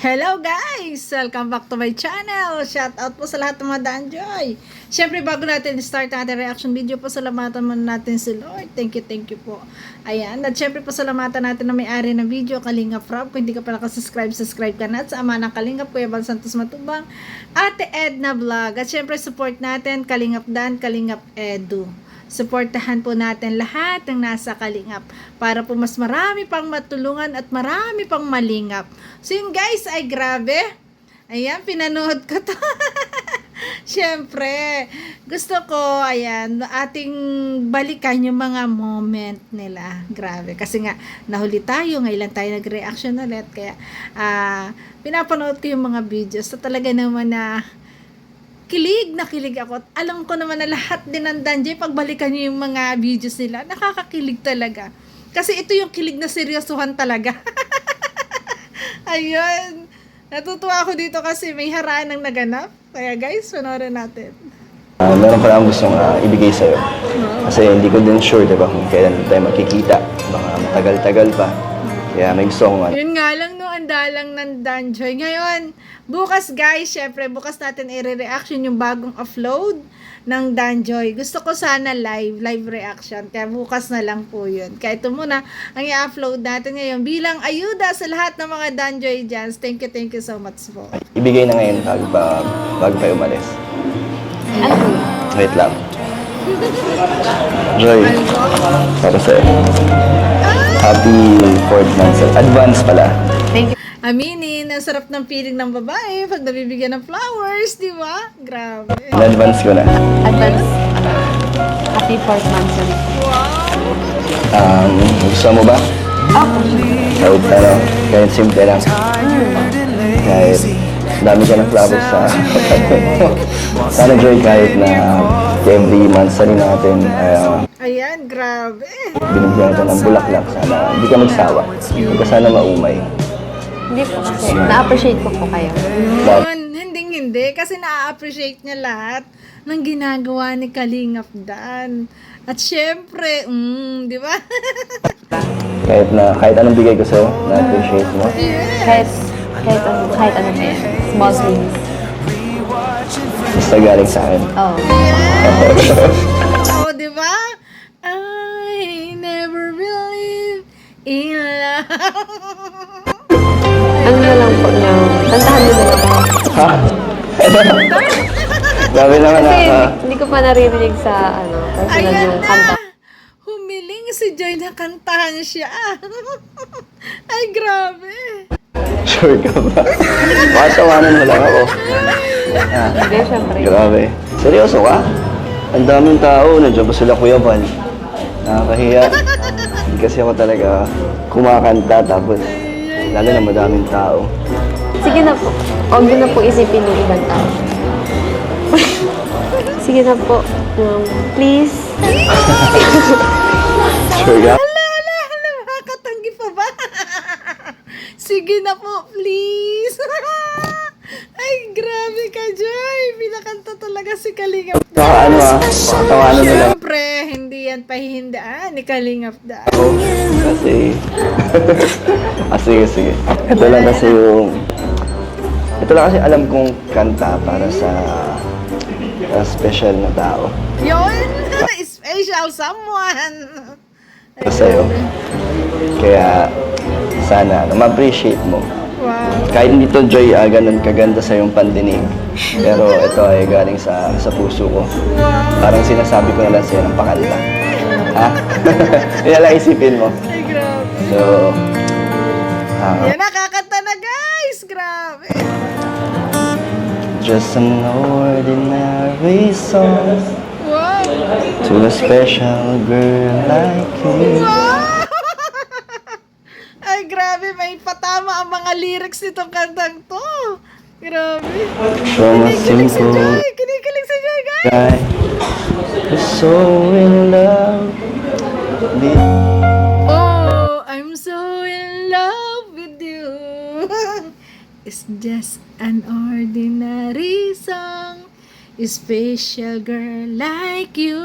Hello guys! Welcome back to my channel! Shout out po sa lahat ng mga Danjoy! Siyempre bago natin start natin reaction video po, salamatan muna natin si Lord. Thank you po. Ayan, at siyempre po salamatan natin na may-ari ng video, Kalingap Rob. Kung hindi ka pa nakasubscribe, subscribe ka na. At sa ama ng Kalingap, Kuya Bal Santos Matubang, Ate Edna Vlog. At siyempre support natin Kalingap Dan, Kalingap Edu. Suportahan po natin lahat ng nasa Kalingap para po mas marami pang matulungan at marami pang malingap. So yun guys, ay grabe. Ayan, pinanood ko to. Siyempre, gusto ko, ayan, ating balikan yung mga moment nila. Grabe. Kasi nga, nahuli tayo. Ngayon lang tayo nag-reaction ulit. Kaya, pinapanood ko yung mga videos. So talaga naman na kilig ako. Alam ko naman na lahat din ng Danjoy, pagbalikan nyo yung mga videos nila, nakakakilig talaga. Kasi ito yung kilig na seryosohan talaga. Ayun. Natutuwa ako dito kasi may haraan ng naganap. Kaya guys, panoorin natin. Meron ko lang gustong ibigay sa'yo. Kasi hindi ko din sure, diba, kung kailan tayo magkikita. Mga matagal-tagal pa. Kaya may gusto akong Yun nga lang no, ang dalang ng Danjoy. Ngayon, bukas guys, syempre, bukas natin i-reaction yung bagong upload ng Danjoy. Gusto ko sana live reaction. Kaya bukas na lang po yun. Kaya ito muna ang i-upload natin ngayon bilang ayuda sa lahat ng mga Danjoy dyan. Thank you so much po. ibigay na ngayon bago pa umalis. Wait lang. Joy, para sa'yo. Happy 4th month. Advance pala. Thank you. Aminin, ang sarap ng feeling ng babae pag nabibigyan ng flowers, di ba? Grabe. In-advance ko na. Advance. Happy 4th month. Gusto mo ba? Kahit simple lang. Kahit dami ka ng flowers sa pagkakas mo. Sana Joy, kahit na every month sa rin natin, Ayan, grabe. binigyan natin ng bulaklak. Sana hindi ka magsawa. Huwag ka sana maumay. Hindi po kasi. Na-appreciate ko po kayo. Yun, hindi. Kasi na-appreciate niya lahat ng ginagawa ni Kalingap Dan. At syempre, di ba? Kahit anong bigay ko sa'yo, na-appreciate mo. Kahit ano pa yan. Small things. Basta galing sa akin. Oh. Oo, di ba? I never believe in love. Ano na lang po niyo? Kantahan mo na lang po. Ha? Grabe naman Kasi hindi ko pa naririnig sa personal Ayan yung na! kanta. Humiling si Joy na kantahan siya. Ay, grabe. Sure ka ba? Matawanan mo lang ako. Hindi, syempre. Grabe. Seryoso ka? Ang daming tao. Nandiyan pa sila Kuya Bal. Nakakahiya. Hindi kasi ako talaga kumakanta tapos lalo na madaming tao. Sige na po. Huwag niyo na po isipin yung ibang tao. Sige na po. Please. Sure ka? Hala, makakatanggi pa ba? Sige na po, please. Ay, grabe ka, Joy. Pinakanta talaga si Kalingap Dan. Matawanan mo lang Siyempre, hindi yan pahihindaan ni Kalingap Dan. ako. Kasi... sige. Ito lang kasi alam kong kanta para sa special na tao. Yun, special someone. Ay, Sa'yo. grabe. Kaya sana ma-appreciate mo. Wow. Kahit hindi to Joy, ganun kaganda sa yung pandinig. Pero ito ay galing sa puso ko. Parang sinasabi ko na lang sa'yo ng pakanta. Ha? Yan lang isipin mo. Ay, grabe. So, Yan, nakakanta na, guys. Grabe. just an ordinary song Wow. to a special girl like you. Wow! Ay, grabe. May patama ang mga lyrics nitong kantang to. Grabe. From a Kinikilig si simple Joy. Kinikilig si Joy, guys. guy who's so in love with Oh, I'm so in love with you. It's just an ordinary song. Special girl like you.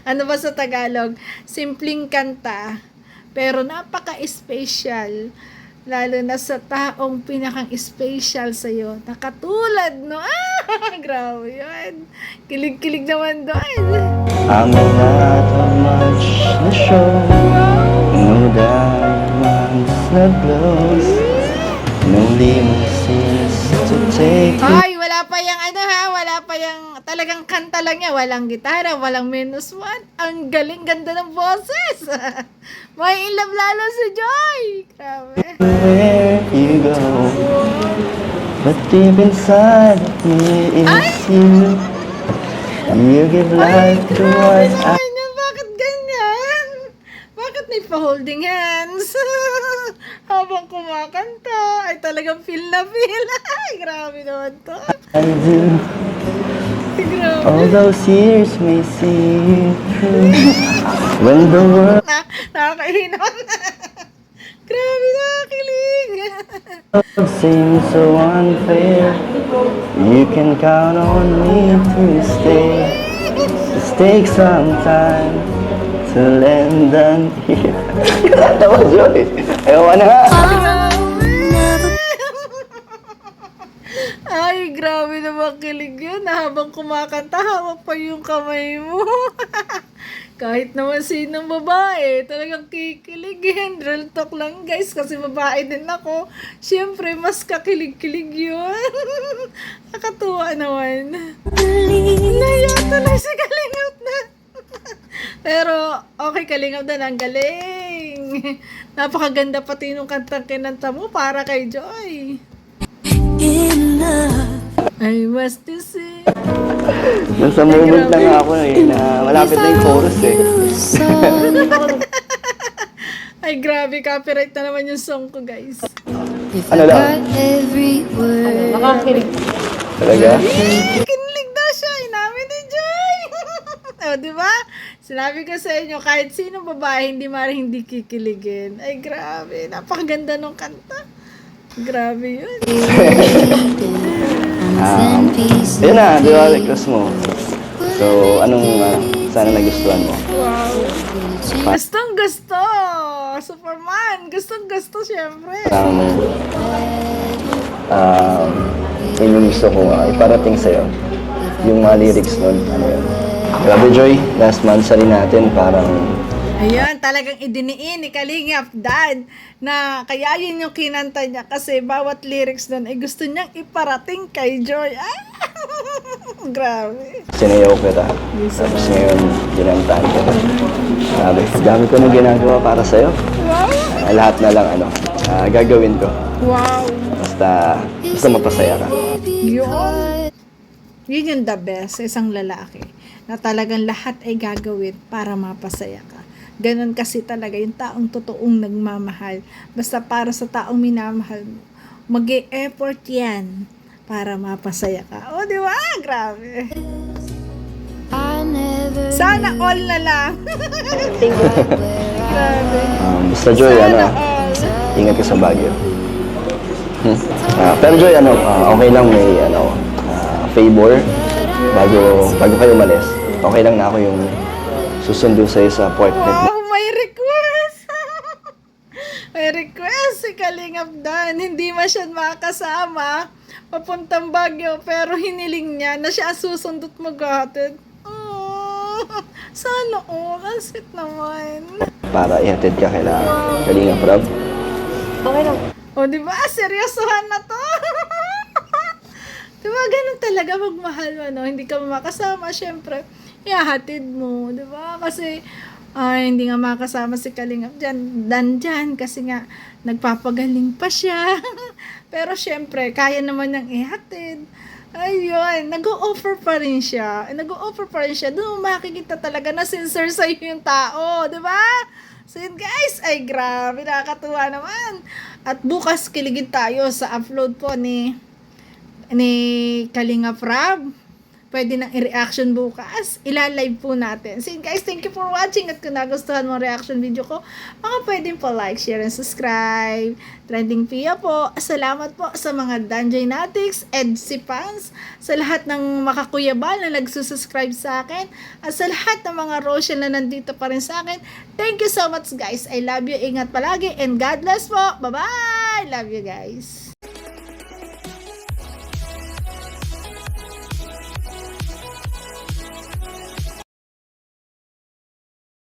Ano ba sa Tagalog? Simpleng kanta, pero napaka-special Lalo na sa taong pinakang special sa'yo. Nakatulad, no? Grabe yun. Kilig-kilig naman doon. I may not have much to show, no diamonds, no blows, no limousines to take you. Ay, wala pa yung ano ha, wala pa yung talagang kanta lang niya, walang gitara, walang minus one. Ang galing ganda ng boses. May in love lalo si Joy. Grabe. Where you go, but deep inside me is you. You give life to what I... Ay, niya, bakit ganyan? Bakit may pa-holding hands? Habang kumakanta, ay talagang feel na feel. Ay, grabe naman to. do. Ay, grabe. All those years may see through. When the world Nakakainom. Grabe, nakakilig. seems so unfair, you can count on me to stay. Just take some time to lend an ear. Kata mo, Joy. Ayaw ka na nga. Ay, grabe naman kilig yun. Habang kumakanta, hawak pa yung kamay mo. Kahit naman sinong babae, talagang kikiligin. Real talk lang guys, kasi babae din ako. Siyempre, mas kakilig-kilig yun. Nakatuwa naman. Naiyak tuloy si Kalingap na. Pero, okay, Kalingap na, ang galing. Napakaganda pati nung kantang kinanta mo para kay Joy. I was to see. Nasa moment lang ako na malapit na yung chorus eh. Ay, grabe, copyright na naman yung song ko, guys. Ano lang? Nakakilig. Talaga? Kinilig daw siya, inamin ni Joy. O, di ba? Sinabi ko sa inyo, kahit sino babae, hindi kikiligin. Ay, grabe, napakaganda nung kanta. Grabe yun. Yun na, di ba, request mo. So, sana nagustuhan mo? Wow. Gustong gusto. Superman. Gustong gusto, syempre. Yun yung gusto ko iparating sa'yo. Yung mga lyrics nun, ano yun. Grabe, Joy, last month sa rin natin, parang Ayan, talagang idiniin ni Kalingap Dad na kaya yun yung kinanta niya kasi bawat lyrics nun ay gusto niyang iparating kay Joy. Ah! Grabe. sinayaw kita. Tapos ngayon, ginantaan kita. Grabe, dami ko na ginagawa para sa'yo. Wow! Lahat na lang, gagawin ko. Wow! Basta mapasaya ka. Yun. Yun yung the best sa isang lalaki. Na talagang lahat ay gagawin para mapasaya ka. Ganon kasi talaga yung taong totoong nagmamahal. Basta para sa taong minamahal mo, mag-e-effort yan para mapasaya ka. O, di ba? Grabe. Sana all na lang. Grabe. Basta Joy, Sana all. ingat ka sa Baguio. Pero Joy, okay lang may favor bago kayo umalis. Okay lang na ako yung susundo sa'yo sa port net. Wow, may request! May request si Kalingap Dan. Hindi man siya makasama papuntang Baguio, pero hiniling niya na siya ang susundot maghatid. Oh, sana all. Ang sweet naman. Para ihatid ka kila Kalinga Prab. Okay lang. O, di ba? Seryosohan na to. Di ba? Ganun talaga magmahal mo, no? Hindi ka makasama, syempre. Ihahatid mo, di ba? Kasi, hindi nga makasama si Kalingap dyan kasi nga, nagpapagaling pa siya. Pero, syempre, kaya naman niyang ihatid. Ayun, nag-o-offer pa rin siya. Doon makikita talaga na sincere sa'yo yung tao, di ba? So yun guys, ay grabe, nakakatuwa naman. At bukas kiligin tayo sa upload po ni Kalinga Prab. Pwede nang i-reaction bukas. Ila-live po natin. So yun guys, thank you for watching. At kung nagustuhan mo ang reaction video ko, baka pwedeng po like, share, and subscribe. Trending Pia po. Salamat po sa mga Danjoy Natics, EDC fans, sa lahat ng makakuyabal na nagsusubscribe sa akin, at sa lahat ng mga Rochelle na nandito pa rin sa akin. Thank you so much guys. I love you. Ingat palagi and God bless po. Bye-bye! I love you guys.